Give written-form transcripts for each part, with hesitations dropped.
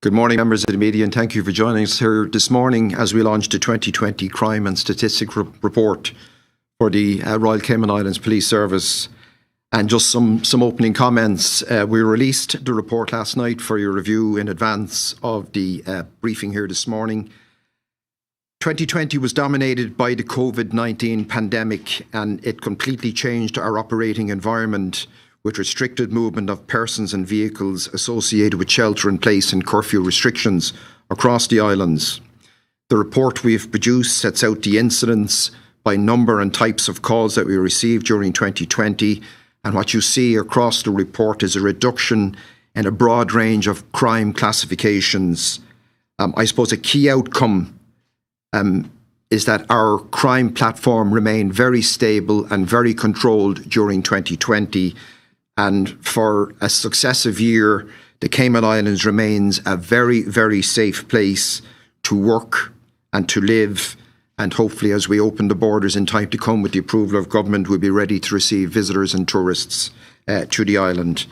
Good morning, members of the media, and thank you for joining us here this morning as we launch the 2020 Crime and Statistics Report for the Royal Cayman Islands Police Service. And just some opening comments. We released the report last night for your review in advance of the briefing here this morning. 2020 was dominated by the COVID-19 pandemic, and it completely changed our operating environment with restricted movement of persons and vehicles associated with shelter-in-place and curfew restrictions across the islands. The report we've produced sets out the incidents by number and types of calls that we received during 2020, and what you see across the report is a reduction in a broad range of crime classifications. I suppose a key outcome is that our crime platform remained very stable and very controlled during 2020. And for a successive year, the Cayman Islands remains a very, very safe place to work and to live. And hopefully, as we open the borders in time to come with the approval of government, we'll be ready to receive visitors and tourists to the island.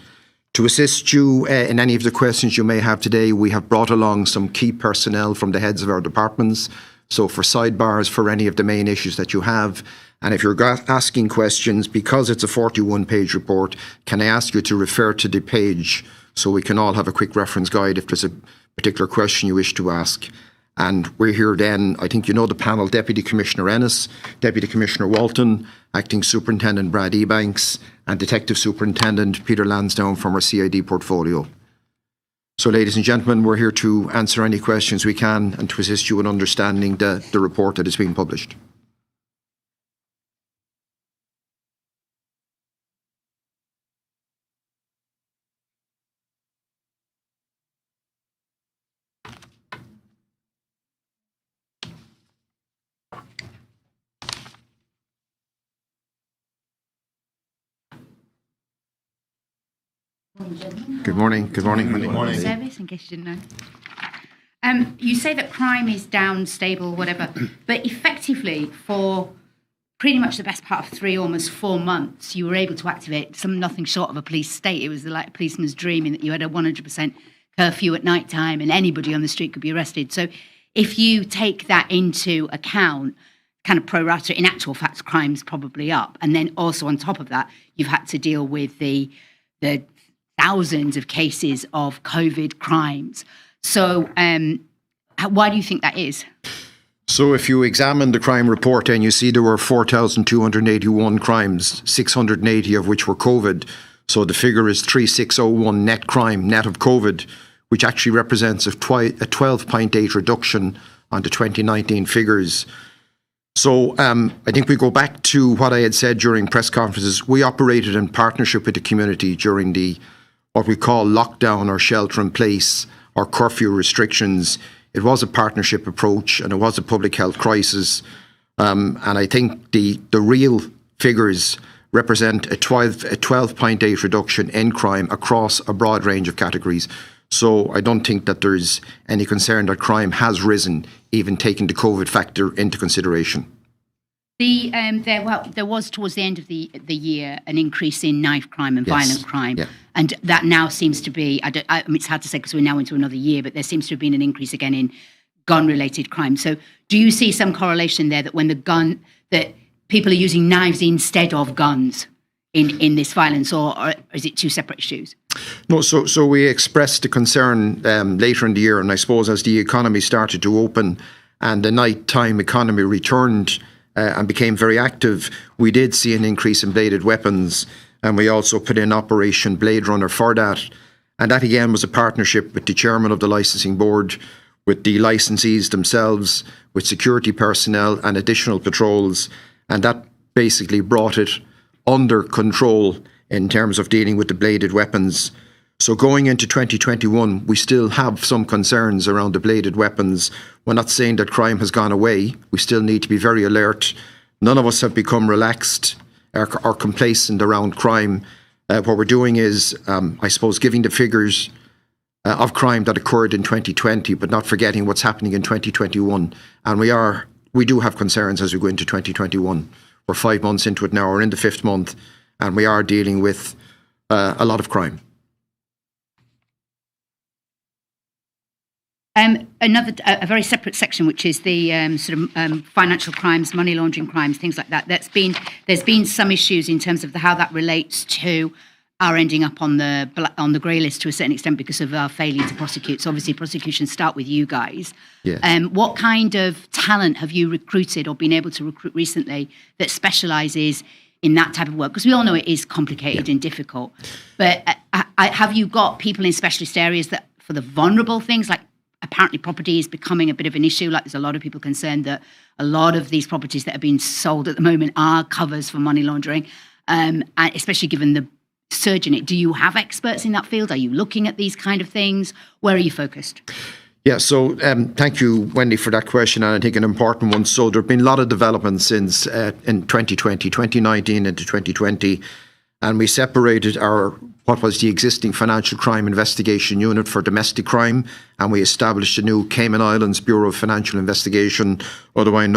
To assist you in any of the questions you may have today, we have brought along some key personnel from the heads of our departments. So for sidebars for any of the main issues that you have. And if you're asking questions, because it's a 41-page report, can I ask you to refer to the page so we can all have a quick reference guide if there's a particular question you wish to ask. And we're here then, I think you know the panel, Deputy Commissioner Ennis, Deputy Commissioner Walton, Acting Superintendent Brad Ebanks, and Detective Superintendent Peter Lansdowne from our CID portfolio. So, ladies and gentlemen, we're here to answer any questions we can and to assist you in understanding the report that is being published. Good morning. Good morning. Good morning. Service, in case you didn't know. You say that crime is down, stable, whatever, but effectively for pretty much the best part of 3, almost 4 months, you were able to activate nothing short of a police state. It was like a policeman's dream in that you had a 100% curfew at night time and anybody on the street could be arrested. So if you take that into account, kind of pro rata, in actual fact, crime's probably up. And then also on top of that, you've had to deal with the thousands of cases of COVID crimes. So why do you think that is? So if you examine the crime report and you see there were 4,281 crimes, 680 of which were COVID. So the figure is 3,601 net crime, net of COVID, which actually represents a 12.8 reduction on the 2019 figures. So I think we go back to what I had said during press conferences. We operated in partnership with the community during what we call lockdown or shelter in place or curfew restrictions. It was a partnership approach and it was a public health crisis. And I think the real figures represent a 12.8 reduction in crime across a broad range of categories. So I don't think that there's any concern that crime has risen, even taking the COVID factor into consideration. There was towards the end of the year an increase in knife crime and violent crime, and that now seems to be. I mean, it's hard to say because we're now into another year, but there seems to have been an increase again in gun-related crime. So, do you see some correlation there that when that people are using knives instead of guns in this violence, or is it two separate issues? No, so we expressed the concern later in the year, and I suppose as the economy started to open and the nighttime economy returned and became very active, we did see an increase in bladed weapons, and we also put in Operation Blade Runner for that. And that again was a partnership with the chairman of the licensing board, with the licensees themselves, with security personnel and additional patrols, and that basically brought it under control in terms of dealing with the bladed weapons. So going into 2021, we still have some concerns around the bladed weapons. We're not saying that crime has gone away. We still need to be very alert. None of us have become relaxed or complacent around crime. What we're doing is, I suppose, giving the figures of crime that occurred in 2020, but not forgetting what's happening in 2021. And we do have concerns as we go into 2021. We're 5 months into it now. We're in the 5th month, and we are dealing with a lot of crime. A very separate section, which is the financial crimes, money laundering crimes, things like that. There's been some issues in terms of how that relates to our ending up on the grey list to a certain extent because of our failure to prosecute. So obviously prosecutions start with you guys. Yes. What kind of talent have you recruited or been able to recruit recently that specialises in that type of work? Because we all know it is complicated and difficult. But have you got people in specialist areas that for the vulnerable things, like apparently property is becoming a bit of an issue? Like there's a lot of people concerned that a lot of these properties that are being sold at the moment are covers for money laundering, and especially given the surge in it. Do you have experts in that field? Are you looking at these kind of things? Where are you focused? Yeah, so thank you, Wendy, for that question, and I think an important one. So there have been a lot of developments since in 2019 into 2020, and we separated what was the existing financial crime investigation unit for domestic crime, and we established a new Cayman Islands Bureau of Financial Investigation, otherwise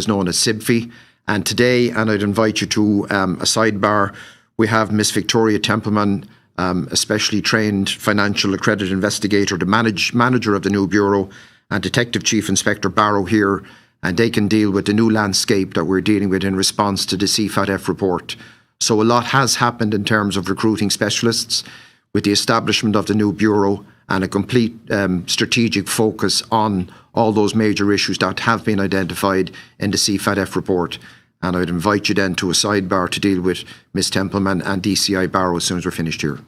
known as CIBFI. And today, and I'd invite you to a sidebar, we have Miss Victoria Templeman, a specially trained financial accredited investigator, the manager of the new bureau, and Detective Chief Inspector Barrow here, and they can deal with the new landscape that we're dealing with in response to the CFATF report. So a lot has happened in terms of recruiting specialists with the establishment of the new bureau and a complete strategic focus on all those major issues that have been identified in the CFATF report. And I'd invite you then to a sidebar to deal with Ms. Templeman and DCI Barrow as soon as we're finished here.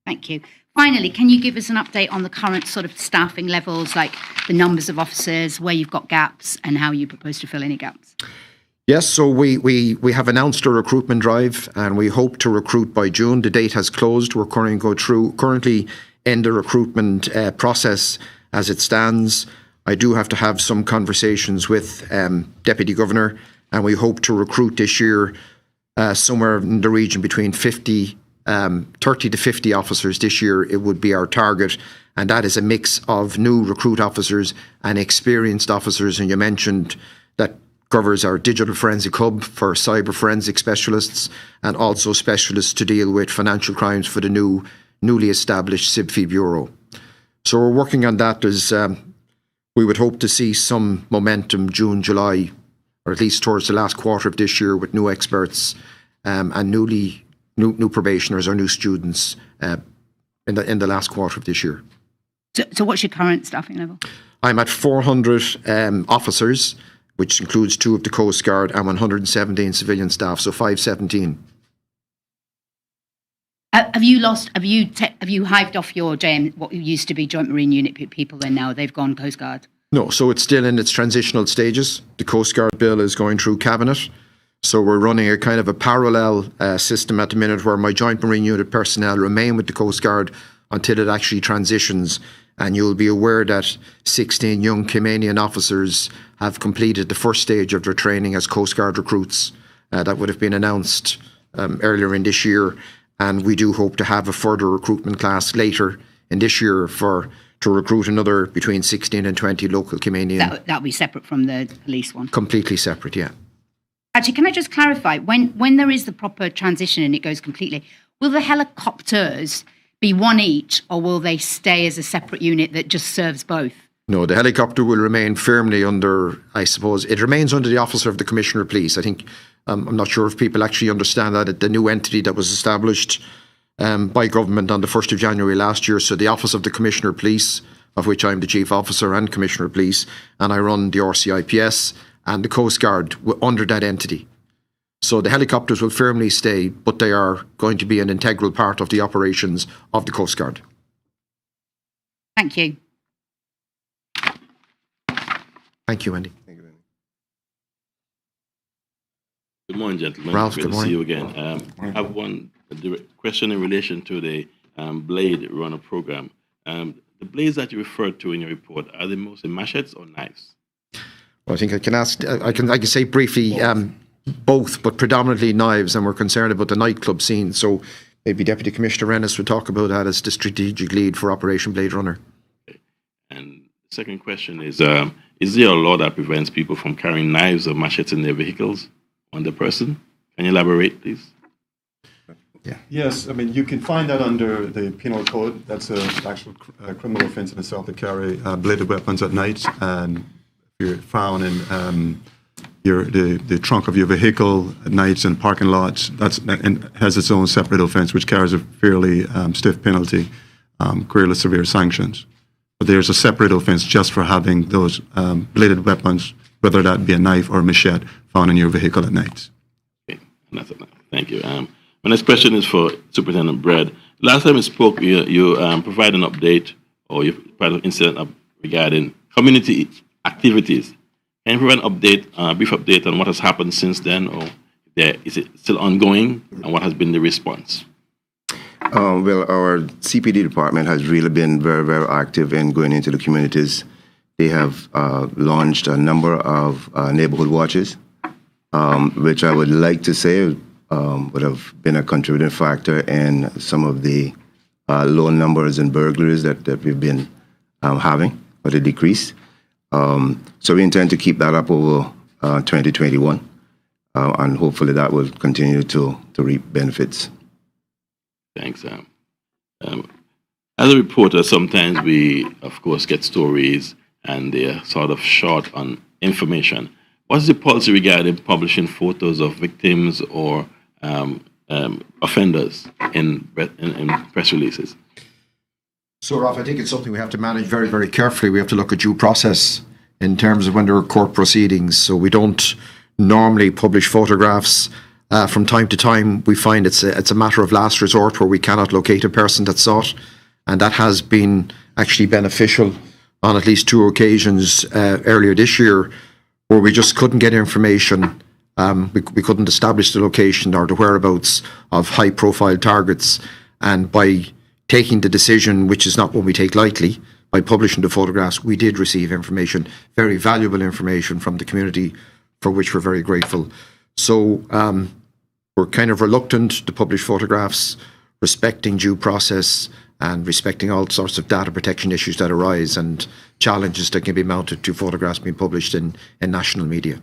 Thank you. Finally, can you give us an update on the current sort of staffing levels, like the numbers of officers, where you've got gaps, and how you propose to fill any gaps? Yes, so we have announced a recruitment drive, and we hope to recruit by June. The date has closed. We're currently in the recruitment process as it stands. I do have to have some conversations with Deputy Governor, and we hope to recruit this year somewhere in the region between 30 to 50 officers this year. It would be our target, and that is a mix of new recruit officers and experienced officers. And you mentioned that covers our digital forensic hub for cyber forensic specialists and also specialists to deal with financial crimes for the newly established CIBFI Bureau. So we're working on that. We would hope to see some momentum June, July, or at least towards the last quarter of this year with new experts and new probationers or new students in the last quarter of this year. So what's your current staffing level? I'm at 400 officers, which includes 2 of the Coast Guard and 117 civilian staff, so 517. Have you hived off your what used to be Joint Marine Unit people, and now they've gone Coast Guard? No, so it's still in its transitional stages. The Coast Guard bill is going through Cabinet. So we're running a kind of a parallel system at the minute where my Joint Marine Unit personnel remain with the Coast Guard until it actually transitions. And you'll be aware that 16 young Caymanian officers have completed the first stage of their training as Coast Guard recruits. That would have been announced earlier in this year. And we do hope to have a further recruitment class later in this year to recruit another between 16 and 20 local Caymanian. That'll be separate from the police one? Completely separate, yeah. Actually, can I just clarify, when there is the proper transition and it goes completely, will the helicopters be one each, or will they stay as a separate unit that just serves both? No, the helicopter will remain firmly under, I suppose, it remains under the Officer of the Commissioner of Police. I think, I'm not sure if people actually understand that, the new entity that was established by government on the 1st of January last year. So the Office of the Commissioner of Police, of which I'm the Chief Officer and Commissioner of Police, and I run the RCIPS and the Coast Guard under that entity. So the helicopters will firmly stay, but they are going to be an integral part of the operations of the Coast Guard. Thank you. Thank you, Wendy. Thank you, Wendy. Good morning, gentlemen. Ralph, good good to morning. see you again. I have one question in relation to the Blade Runner program. The blades that you referred to in your report, are they mostly machetes or knives? Well, I think I can say briefly both, but predominantly knives, and we're concerned about the nightclub scene. So maybe Deputy Commissioner Rennis would talk about that as the strategic lead for Operation Blade Runner. Okay. And the second question is there a law that prevents people from carrying knives or machetes in their vehicles on the person? Can you elaborate, please? Yes, I mean, you can find that under the penal code. That's an actual criminal offense in itself to carry bladed weapons at night. And if you're found in the trunk of your vehicle at nights in parking lots, and has its own separate offense, which carries a fairly stiff penalty, clearly severe sanctions. But there's a separate offense just for having those bladed weapons, whether that be a knife or a machete, found in your vehicle at night. Okay. Thank you. My next question is for Superintendent Brad. Last time we spoke, you provided an update, or you provided an incident regarding community activities. Can you provide an update, a brief update on what has happened since then, or is it still ongoing, and what has been the response? Well, our CPD department has really been very, very active in going into the communities. They have launched a number of neighborhood watches, which I would like to say would have been a contributing factor in some of the low numbers in burglaries that we've been having, but a decrease. So we intend to keep that up over 2021, and hopefully that will continue to reap benefits. Thanks. As a reporter, sometimes we, of course, get stories and they're sort of short on information. What's the policy regarding publishing photos of victims or offenders in press releases? So, Ralph, I think it's something we have to manage very, very carefully. We have to look at due process in terms of when there are court proceedings. So we don't normally publish photographs. From time to time, we find it's a matter of last resort where we cannot locate a person that's sought, and that has been actually beneficial on at least 2 occasions earlier this year, where we just couldn't get information. We couldn't establish the location or the whereabouts of high-profile targets, and by taking the decision, which is not one we take lightly, by publishing the photographs, we did receive information, very valuable information from the community, for which we're very grateful. So we're kind of reluctant to publish photographs, respecting due process and respecting all sorts of data protection issues that arise and challenges that can be mounted to photographs being published in national media.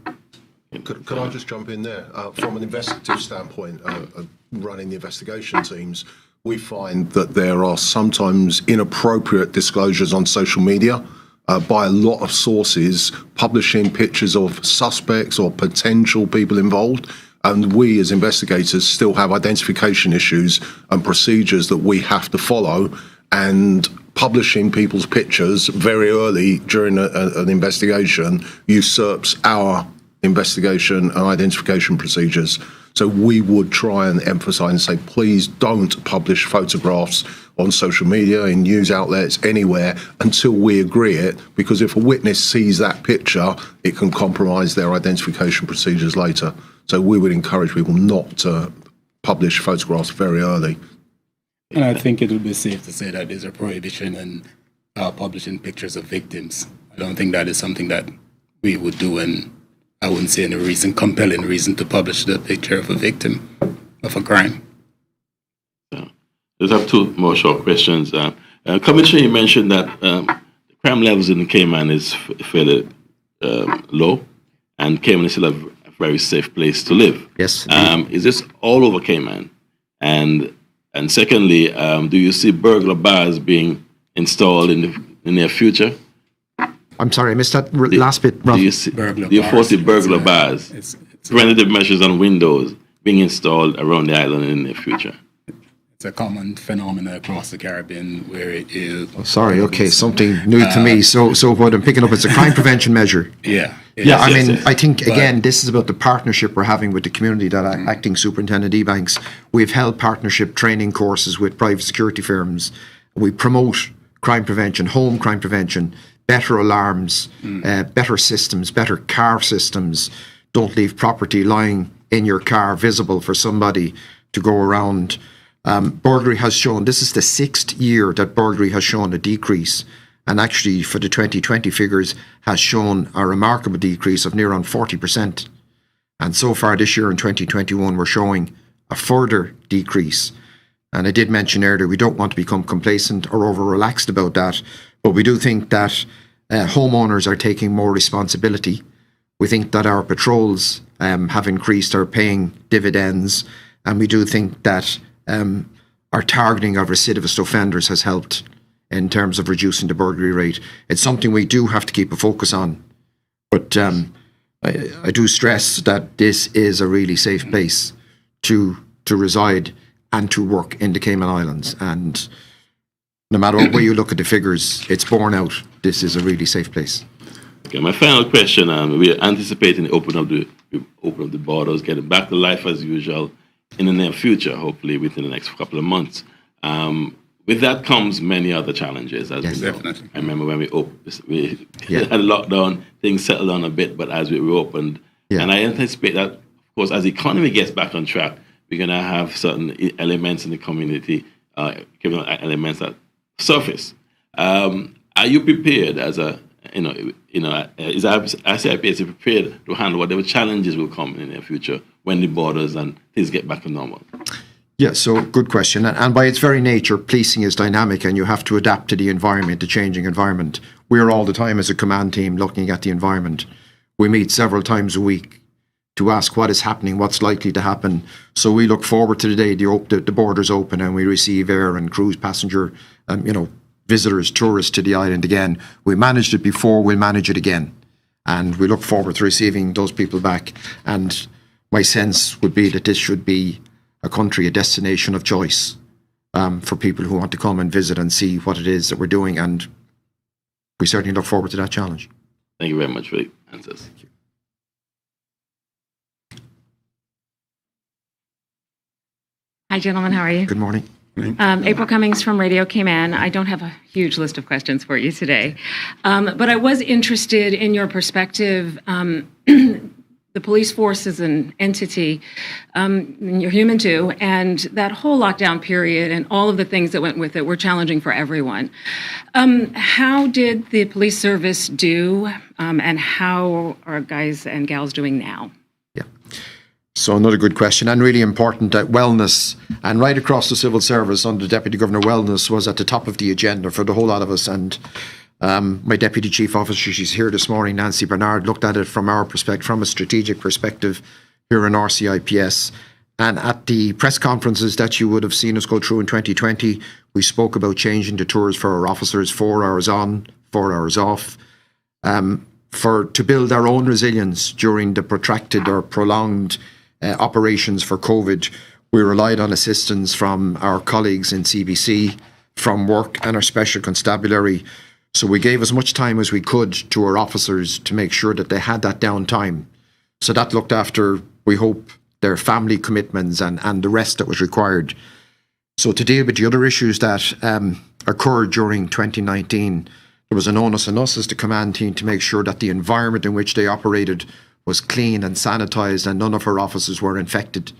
Could I just jump in there? From an investigative standpoint, running the investigation teams, we find that there are sometimes inappropriate disclosures on social media by a lot of sources publishing pictures of suspects or potential people involved. And we as investigators still have identification issues and procedures that we have to follow, and publishing people's pictures very early during an investigation usurps our investigation and identification procedures. So we would try and emphasize and say, please don't publish photographs on social media, in news outlets, anywhere, until we agree it, because if a witness sees that picture, it can compromise their identification procedures later. So we would encourage people not to publish photographs very early. And I think it would be safe to say that there's a prohibition in publishing pictures of victims. I don't think that is something that we would do, and I wouldn't see any compelling reason to publish the picture of a victim of a crime. Let's have 2 more short questions. Commissioner, you mentioned that crime levels in Cayman is fairly low, and Cayman is still a very safe place to live. Yes. Is this all over Cayman? And secondly, do you see burglar bars being installed in the near future? I'm sorry, I missed that last bit, Ralph. Do you foresee burglar bars, preventative measures on windows being installed around the island in the near future? It's a common phenomenon across the Caribbean where it is. Oh, sorry, okay, something new to me. So what I'm picking up, it's a crime prevention measure. Yeah. I think, again, this is about the partnership we're having with the community, that Acting Superintendent Ebanks. We've held partnership training courses with private security firms. We promote crime prevention, home crime prevention, better alarms, better systems, better car systems. Don't leave property lying in your car visible for somebody to go around. Burglary has shown, this is the 6th year that burglary has shown a decrease, and actually for the 2020 figures has shown a remarkable decrease of near on 40%. And so far this year in 2021 we're showing a further decrease. And I did mention earlier, we don't want to become complacent or over-relaxed about that, but we do think that homeowners are taking more responsibility. We think that our patrols have increased, are paying dividends, and we do think that our targeting of recidivist offenders has helped in terms of reducing the burglary rate. It's something we do have to keep a focus on. But I do stress that this is a really safe place to reside and to work in the Cayman Islands. And no matter where you look at the figures, it's borne out. This is a really safe place. Okay, my final question, we're anticipating the open of the borders, getting back to life as usual in the near future, hopefully within the next couple of months. With that comes many other challenges, as yes, we know. Definitely. I remember when we had a lockdown, things settled down a bit, but as we reopened, and I anticipate that, of course, as the economy gets back on track, we're going to have certain elements in the community, elements that surface. Are you prepared as a, is RCIPS prepared to handle whatever challenges will come in the future when the borders and things get back to normal? Yeah, so good question. And by its very nature, policing is dynamic and you have to adapt to the environment, the changing environment. We're all the time as a command team looking at the environment. We meet several times a week to ask what is happening, what's likely to happen. So we look forward to the day the borders open and we receive air and cruise passenger, visitors, tourists to the island again. We managed it before, we'll manage it again. And we look forward to receiving those people back. And my sense would be that this should be a country, a destination of choice for people who want to come and visit and see what it is that we're doing. And we certainly look forward to that challenge. Thank you very much for the answers. Hi, gentlemen. How are you? Good morning. April Cummings from Radio Cayman. I don't have a huge list of questions for you today, but I was interested in your perspective. The police force is an entity, you're human too, and that whole lockdown period and all of the things that went with it were challenging for everyone. How did the police service do, and how are guys and gals doing now? Yeah. So another good question, and really important that wellness, and right across the civil service under Deputy Governor, wellness was at the top of the agenda for the whole lot of us. And my Deputy Chief Officer, she's here this morning, Nancy Bernard, looked at it from our perspective, from a strategic perspective here in RCIPS. And at the press conferences that you would have seen us go through in 2020, we spoke about changing the tours for our officers, 4 hours on, 4 hours off, to build our own resilience during the protracted or prolonged operations for COVID. We relied on assistance from our colleagues in CBC, from work and our special constabulary. So we gave as much time as we could to our officers to make sure that they had that downtime. So that looked after, we hope, their family commitments and the rest that was required. So to deal with the other issues that occurred during 2019, there was an onus on us as the command team to make sure that the environment in which they operated was clean and sanitised and none of our officers were infected,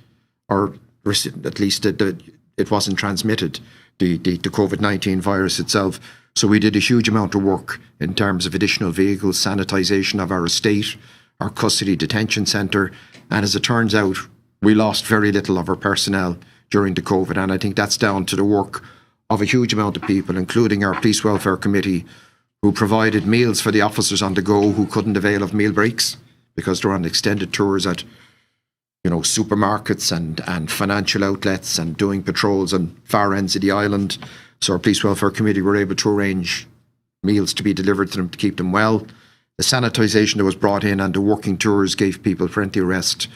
or at least it wasn't transmitted, the COVID-19 virus itself. So we did a huge amount of work in terms of additional vehicles, sanitisation of our estate, our custody detention centre. And as it turns out, we lost very little of our personnel during the COVID. And I think that's down to the work of a huge amount of people, including our Police Welfare Committee, who provided meals for the officers on the go who couldn't avail of meal breaks because they're on extended tours at supermarkets and financial outlets and doing patrols on far ends of the island. So our Police Welfare Committee were able to arrange meals to be delivered to them to keep them well. The sanitisation that was brought in and the working tours gave people plenty of rest.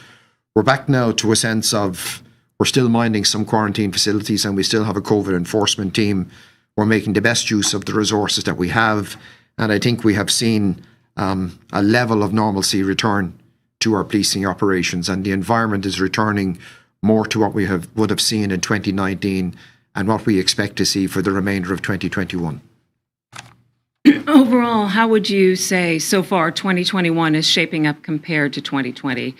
We're back now to a sense of, we're still minding some quarantine facilities and we still have a COVID enforcement team. We're making the best use of the resources that we have. And I think we have seen a level of normalcy return to our policing operations, and the environment is returning more to what we would have seen in 2019 and what we expect to see for the remainder of 2021. Overall, how would you say so far 2021 is shaping up compared to 2020?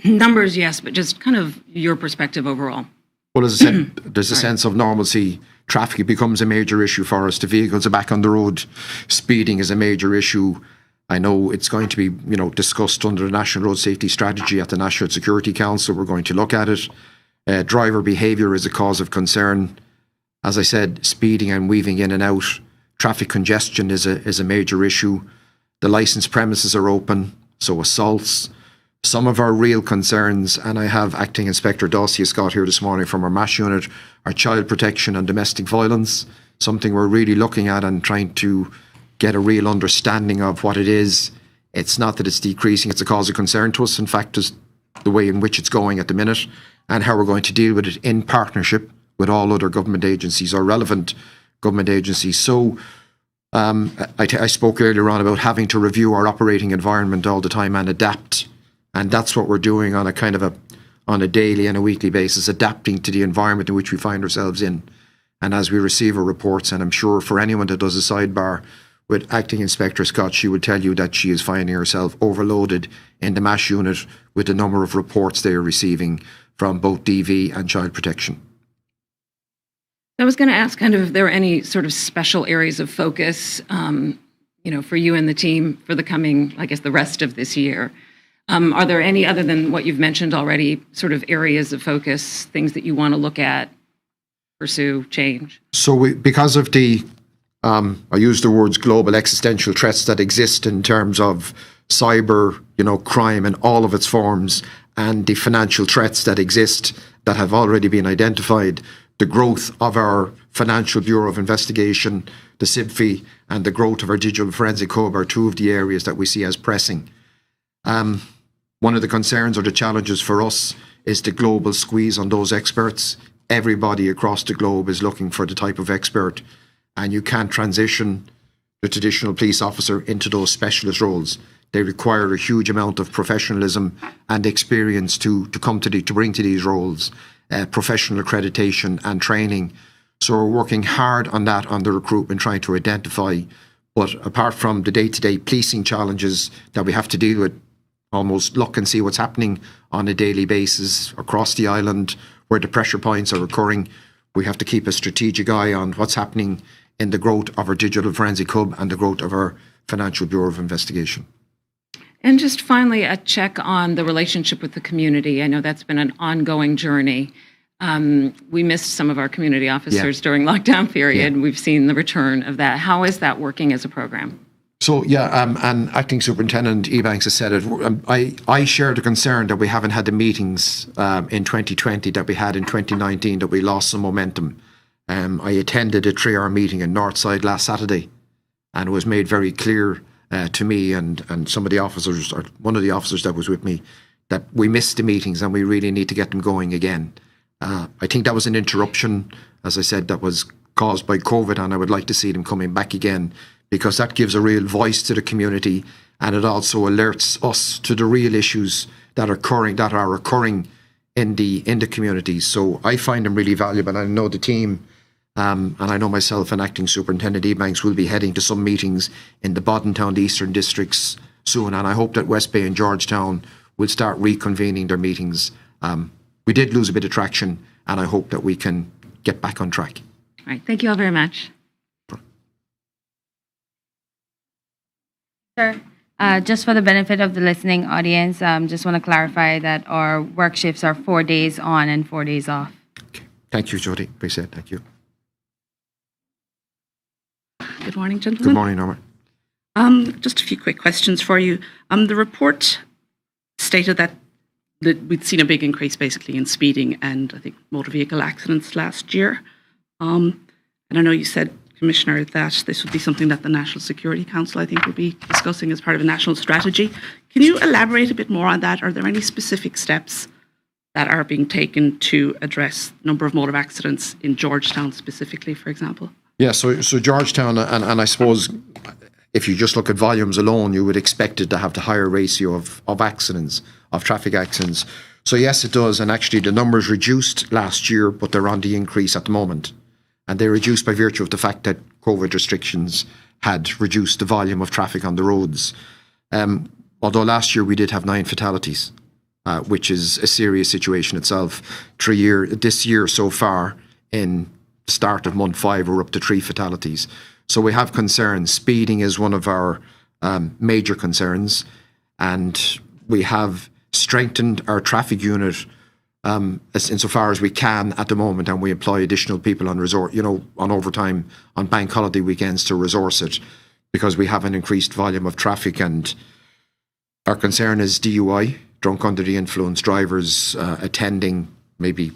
Numbers, yes, but just kind of your perspective overall. Well, as I said, there's a sense of normalcy. Traffic becomes a major issue for us. The vehicles are back on the road. Speeding is a major issue. I know it's going to be, discussed under the National Road Safety Strategy at the National Security Council. We're going to look at it. Driver behaviour is a cause of concern. As I said, speeding and weaving in and out. Traffic congestion is a major issue. The licensed premises are open, so assaults. some of our real concerns, and I have Acting Inspector Dossier Scott here this morning from our MASH unit, are child protection and domestic violence, something we're really looking at and trying to get a real understanding of what it is. It's not that it's decreasing, it's a cause of concern to us. In fact, is the way in which it's going at the minute and how we're going to deal with it in partnership with all other government agencies or relevant government agencies. So I spoke earlier on about having to review our operating environment all the time and adapt. And that's what we're doing on a kind of on a daily and a weekly basis, adapting to the environment in which we find ourselves in. And as we receive our reports, and I'm sure for anyone that does a sidebar with Acting Inspector Scott, she would tell you that she is finding herself overloaded in the MASH unit with the number of reports they are receiving from both DV and child protection. I was going to ask kind of if there are any sort of special areas of focus, for you and the team for the coming, I guess, the rest of this year. Are there any, other than what you've mentioned already, sort of areas of focus, things that you want to look at, pursue, change? So because of the, I use the words global existential threats that exist in terms of cyber, crime in all of its forms, and the financial threats that exist that have already been identified, the growth of our Financial Bureau of Investigation, the CIBFI, and the growth of our Digital Forensic Hub are two of the areas that we see as pressing. One of the concerns or the challenges for us is the global squeeze on those experts. Everybody across the globe is looking for the type of expert, and you can't transition the traditional police officer into those specialist roles. They require a huge amount of professionalism and experience to bring to these roles, professional accreditation and training. So we're working hard on that, on the recruitment, trying to identify. But apart from the day-to-day policing challenges that we have to deal with, almost look and see what's happening on a daily basis across the island where the pressure points are occurring. We have to keep a strategic eye on what's happening in the growth of our Digital Forensic Hub and the growth of our Financial Bureau of Investigation. And just finally, a check on the relationship with the community. I know that's been an ongoing journey. We missed some of our community officers during lockdown period. We've seen the return of that. How is that working as a program? So, and Acting Superintendent Ebanks has said it. I share the concern that we haven't had the meetings in 2020 that we had in 2019, that we lost some momentum. I attended a 3-hour meeting in Northside last Saturday, and it was made very clear to me and some of the officers, or one of the officers that was with me, that we missed the meetings and we really need to get them going again. I think that was an interruption, as I said, that was caused by COVID, and I would like to see them coming back again, because that gives a real voice to the community, and it also alerts us to the real issues that are occurring in the communities. So I find them really valuable. I know the team, and I know myself and Acting Superintendent Ebanks will be heading to some meetings in the Boddentown, the Eastern Districts soon, and I hope that West Bay and Georgetown will start reconvening their meetings. We did lose a bit of traction, and I hope that we can get back on track. All right, thank you all very much. Sure. Just for the benefit of the listening audience, just want to clarify that our work shifts are 4 days on and 4 days off. Okay. Thank you, Jody. Appreciate it. Thank you. Good morning, gentlemen. Good morning, Norma. Just a few quick questions for you. The report stated that we'd seen a big increase basically in speeding and I think motor vehicle accidents last year. And I know you said, Commissioner, that this would be something that the National Security Council, I think, will be discussing as part of a national strategy. Can you elaborate a bit more on that? Are there any specific steps that are being taken to address the number of motor accidents in Georgetown specifically, for example? Yeah, so Georgetown, and I suppose if you just look at volumes alone, you would expect it to have the higher ratio of accidents, of traffic accidents. So yes, it does, and actually the numbers reduced last year, but they're on the increase at the moment. And they reduced by virtue of the fact that COVID restrictions had reduced the volume of traffic on the roads. Although last year we did have 9 fatalities, which is a serious situation itself. This year so far, in the start of month 5, we're up to 3 fatalities. So we have concerns. Speeding is one of our major concerns, and we have strengthened our traffic unit insofar as we can at the moment, and we employ additional people on on overtime on bank holiday weekends to resource it, because we have an increased volume of traffic. And our concern is DUI. drunk under the influence drivers attending maybe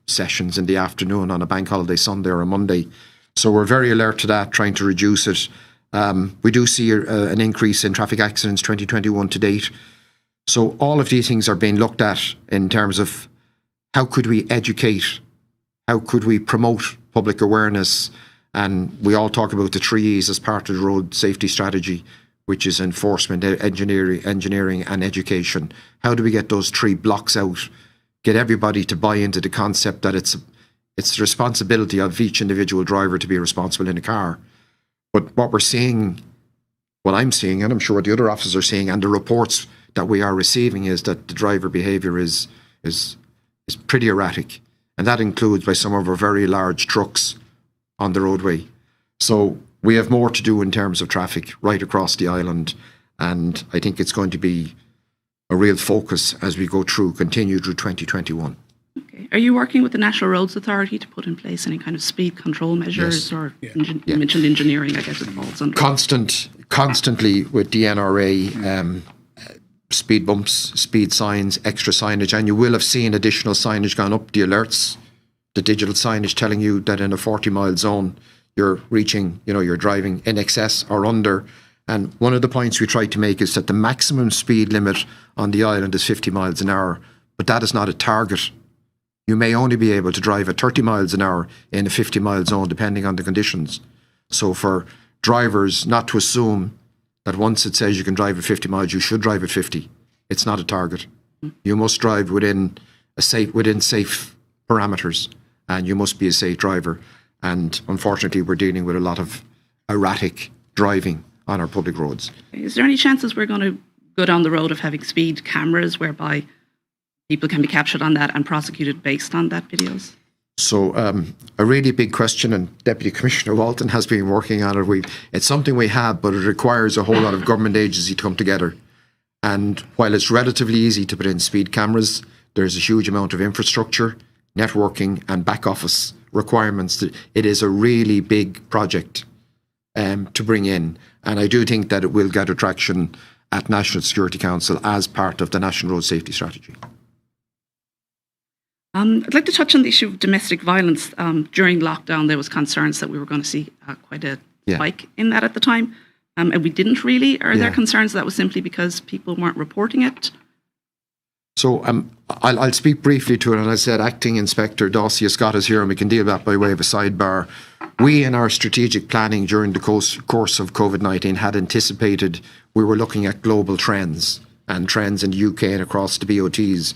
sessions in the afternoon on a bank holiday Sunday or a Monday. So we're very alert to that, trying to reduce it. We do see an increase in traffic accidents 2021 to date. So all of these things are being looked at in terms of how could we educate, how could we promote public awareness, and we all talk about the 3 E's as part of the road safety strategy, which is enforcement, engineering and education. How do we get those 3 blocks out, get everybody to buy into the concept that it's the responsibility of each individual driver to be responsible in a car. But what we're seeing, what I'm seeing, and I'm sure the other officers are seeing, and the reports that we are receiving, is that the driver behaviour is pretty erratic, and that includes by some of our very large trucks on the roadway. So we have more to do in terms of traffic right across the island, and I think it's going to be a real focus as we continue through 2021. Okay. Are you working with the National Roads Authority to put in place any kind of speed control measures? Yes. Or you mentioned engineering, I guess it falls under. Constantly with DNRA, speed bumps, speed signs, extra signage, and you will have seen additional signage gone up, the alerts, the digital signage telling you that in a 40-mile zone you're reaching, you're driving in excess or under. And one of the points we tried to make is that the maximum speed limit on the island is 50 miles an hour, but that is not a target. You may only be able to drive at 30 miles an hour in a 50-mile zone, depending on the conditions. So for drivers not to assume that once it says you can drive at 50 miles, you should drive at 50. It's not a target. You must drive within safe parameters, and you must be a safe driver. And unfortunately, we're dealing with a lot of erratic driving on our public roads. Is there any chances we're going to go down the road of having speed cameras whereby people can be captured on that and prosecuted based on that videos? So a really big question, and Deputy Commissioner Walton has been working on it. It's something we have, but it requires a whole lot of government agencies to come together. And while it's relatively easy to put in speed cameras, there's a huge amount of infrastructure, networking and back office requirements. It is a really big project to bring in. And I do think that it will get attraction at National Security Council as part of the National Road Safety Strategy. I'd like to touch on the issue of domestic violence. During lockdown, there was concerns that we were going to see quite a spike in that at the time, and we didn't really. Are there concerns that was simply because people weren't reporting it? So I'll speak briefly to it, and I said Acting Inspector Dacia Scott is here, and we can deal with that by way of a sidebar. We, in our strategic planning during the course of COVID-19, had anticipated we were looking at global trends and trends in the UK and across the BOTs.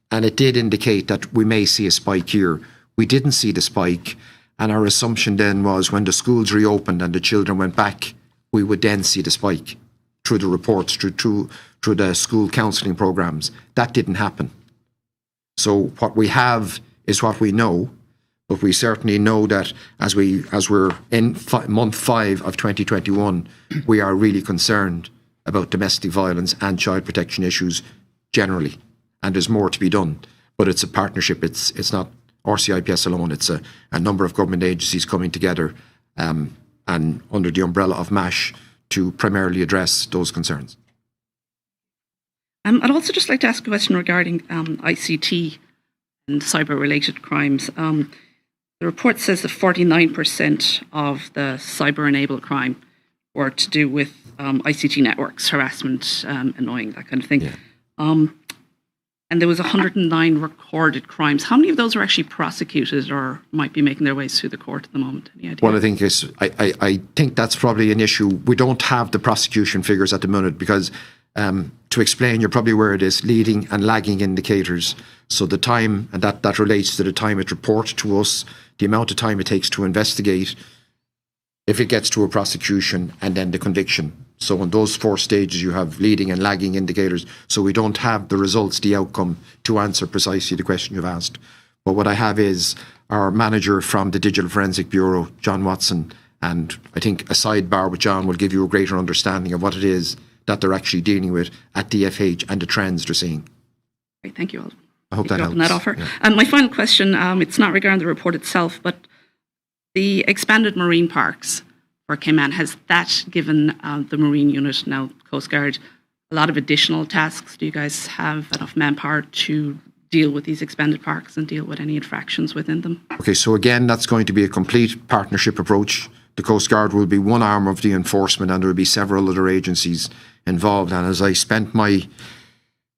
And it did indicate that we may see a spike here. We didn't see the spike. And our assumption then was when the schools reopened and the children went back, we would then see the spike through the reports, through the school counselling programmes. That didn't happen. So what we have is what we know, but we certainly know that as we're in month 5 of 2021, we are really concerned about domestic violence and child protection issues generally. And there's more to be done, but it's a partnership. It's not RCIPS alone. It's a number of government agencies coming together and under the umbrella of MASH to primarily address those concerns. I'd also just like to ask a question regarding ICT and cyber-related crimes. The report says that 49% of the cyber-enabled crime were to do with ICT networks, harassment, annoying, that kind of thing. Yeah. And there was 109 recorded crimes. How many of those are actually prosecuted or might be making their ways through the court at the moment? Any idea? Well, I think that's probably an issue. We don't have the prosecution figures at the minute because, to explain, you're probably aware of this, leading and lagging indicators. So the time, and that relates to the time it reports to us, the amount of time it takes to investigate, if it gets to a prosecution, and then the conviction. So in those 4 stages, you have leading and lagging indicators. So we don't have the results, the outcome, to answer precisely the question you've asked. But what I have is our manager from the Digital Forensic Bureau, John Watson, and I think a sidebar with John will give you a greater understanding of what it is that they're actually dealing with at DFH and the trends they're seeing. Great, thank you all. I hope that helps. On that offer. Yeah. And my final question, it's not regarding the report itself, but the expanded marine parks for Cayman, has that given the Marine Unit, now Coast Guard, a lot of additional tasks? Do you guys have enough manpower to deal with these expanded parks and deal with any infractions within them? Okay, so again, that's going to be a complete partnership approach. The Coast Guard will be one arm of the enforcement, and there will be several other agencies involved. And as I spent my,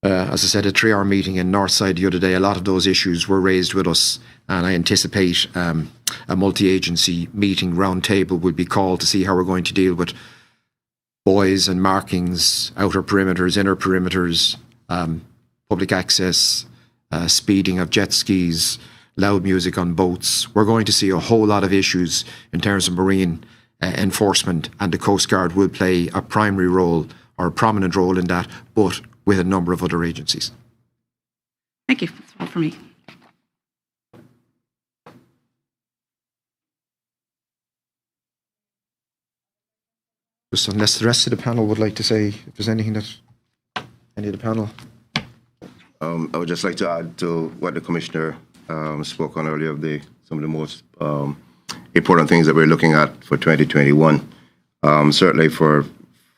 as I said, a 3-hour meeting in Northside the other day, a lot of those issues were raised with us, and I anticipate a multi-agency meeting roundtable will be called to see how we're going to deal with buoys and markings, outer perimeters, inner perimeters, public access, speeding of jet skis, loud music on boats. We're going to see a whole lot of issues in terms of marine enforcement, and the Coast Guard will play a primary role or a prominent role in that, but with a number of other agencies. Thank you. That's all for me. Just unless the rest of the panel would like to say, if there's anything that any of the panel. I would just like to add to what the Commissioner spoke on earlier of some of the most important things that we're looking at for 2021. Certainly for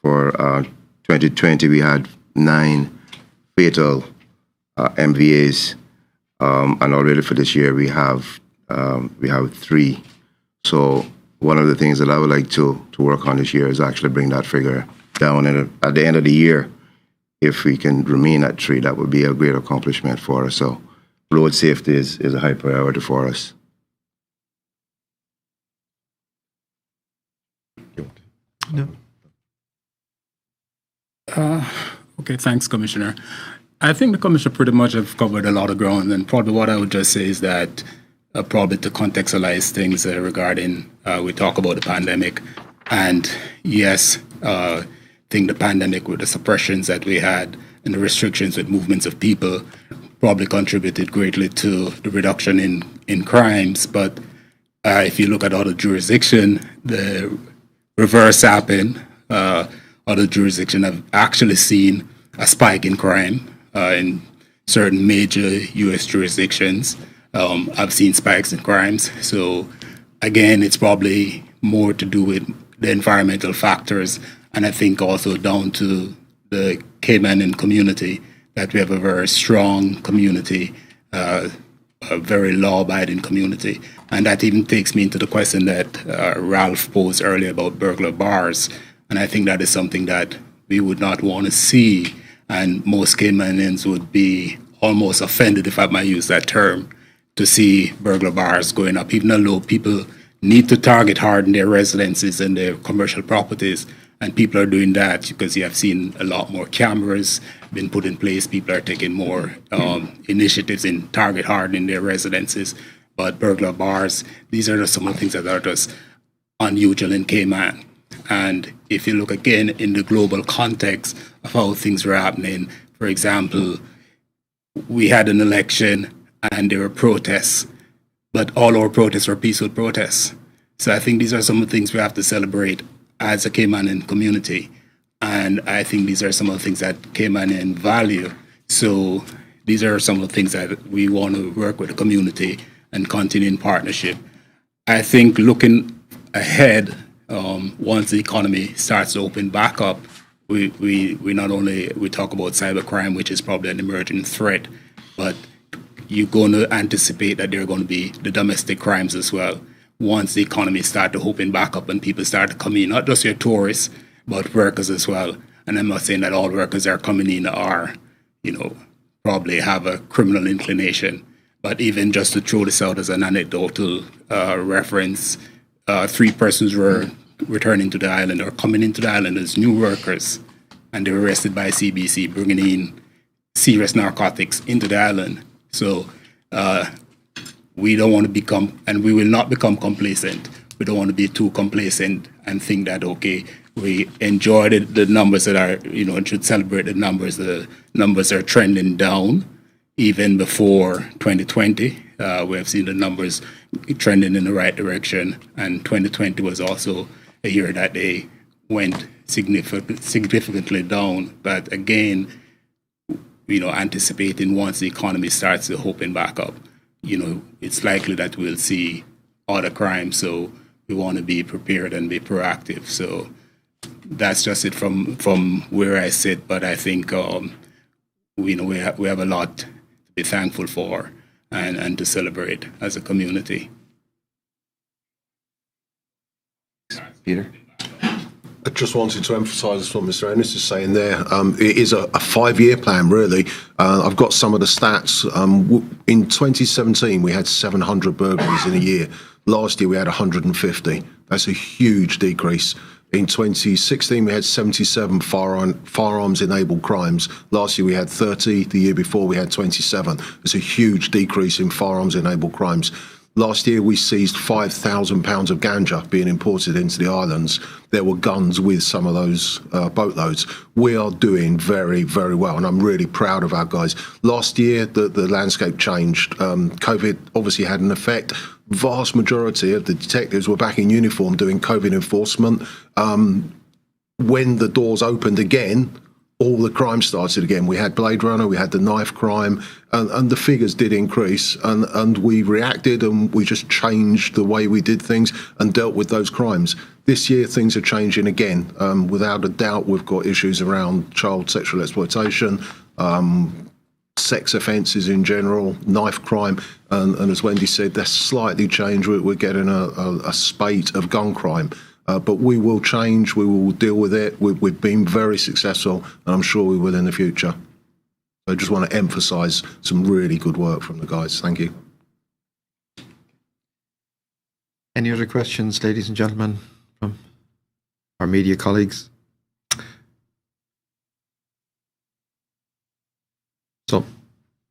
2020, we had 9 fatal MVAs, and already for this year we have 3. So one of the things that I would like to work on this year is actually bring that figure down. And at the end of the year, if we can remain at 3, that would be a great accomplishment for us. So road safety is a high priority for us. No. Okay, thanks, Commissioner. I think the Commissioner pretty much have covered a lot of ground, and probably what I would just say is that probably to contextualize things regarding, we talk about the pandemic, and yes, I think the pandemic with the suppressions that we had and the restrictions with movements of people probably contributed greatly to the reduction in crimes. But if you look at other jurisdictions, the reverse happened. Other jurisdictions have actually seen a spike in crime in certain major U.S. jurisdictions. I've seen spikes in crimes. So again, it's probably more to do with the environmental factors, and I think also down to the Cayman community, that we have a very strong community, a very law-abiding community. And that even takes me into the question that Ralph posed earlier about burglar bars. And I think that is something that we would not want to see, and most Caymanians would be almost offended, if I might use that term, to see burglar bars going up, even though people need to target hard in their residences and their commercial properties. And people are doing that because you have seen a lot more cameras been put in place. People are taking more initiatives in target hard in their residences. But burglar bars, these are just some of the things that are just unusual in Cayman. And if you look again in the global context of how things were happening, for example, we had an election and there were protests, but all our protests were peaceful protests. So I think these are some of the things we have to celebrate as a Caymanian community. And I think these are some of the things that Caymanian value. So these are some of the things that we want to work with the community and continue in partnership. I think looking ahead, once the economy starts to open back up, we not only we talk about cybercrime, which is probably an emerging threat, but you're going to anticipate that there are going to be the domestic crimes as well. Once the economy starts to open back up and people start to come in, not just your tourists, but workers as well. And I'm not saying that all workers are coming in are, probably have a criminal inclination. But even just to throw this out as an anecdotal reference, 3 persons were returning to the island or coming into the island as new workers, and they were arrested by CBC, bringing in serious narcotics into the island. So we don't want to become, and we will not become complacent. We don't want to be too complacent and think that, okay, we enjoy the numbers that are, and should celebrate the numbers. The numbers are trending down. Even before 2020, we have seen the numbers trending in the right direction. And 2020 was also a year that they went significantly down. But again, anticipating once the economy starts to open back up, it's likely that we'll see other crimes. So we want to be prepared and be proactive. So That's just it from where I sit. But I think we have a lot to be thankful for and to celebrate as a community. Peter? I just wanted to emphasise what Mr. Ennis is saying there. It is a 5-year plan, really. I've got some of the stats. In 2017, we had 700 burglaries in a year. Last year, we had 150. That's a huge decrease. In 2016, we had 77 firearms-enabled crimes. Last year, we had 30. The year before, we had 27. It's a huge decrease in firearms-enabled crimes. Last year, we seized 5,000 pounds of ganja being imported into the islands. There were guns with some of those boatloads. We are doing very, very well, and I'm really proud of our guys. Last year, the landscape changed. COVID obviously had an effect. Vast majority of the detectives were back in uniform doing COVID enforcement. When the doors opened again, all the crime started again. We had Blade Runner, we had the knife crime, and the figures did increase. And we reacted, and we just changed the way we did things and dealt with those crimes. This year, things are changing again. Without a doubt, we've got issues around child sexual exploitation, sex offences in general, knife crime, and as Wendy said, that's slightly changed. We're getting a spate of gun crime. But we will change, we will deal with it. We've been very successful, and I'm sure we will in the future. I just want to emphasise some really good work from the guys. Thank you. Any other questions, ladies and gentlemen, from our media colleagues? So,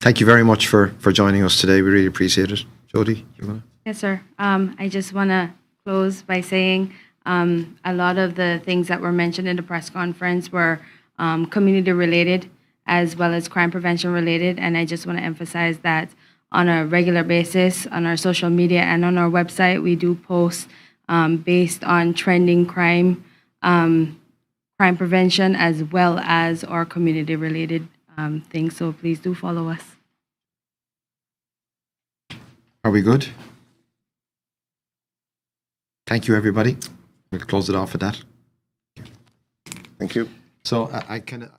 thank you very much for joining us today. We really appreciate it. Jody, you want to? Yes, sir. I just want to close by saying a lot of the things that were mentioned in the press conference were community related as well as crime prevention related. And I just want to emphasize that on a regular basis on our social media and on our website, we do post based on trending crime, crime prevention, as well as our community related things. So please do follow us. Are we good? Thank you, everybody. We'll close it off with that. Thank you. So I kind of...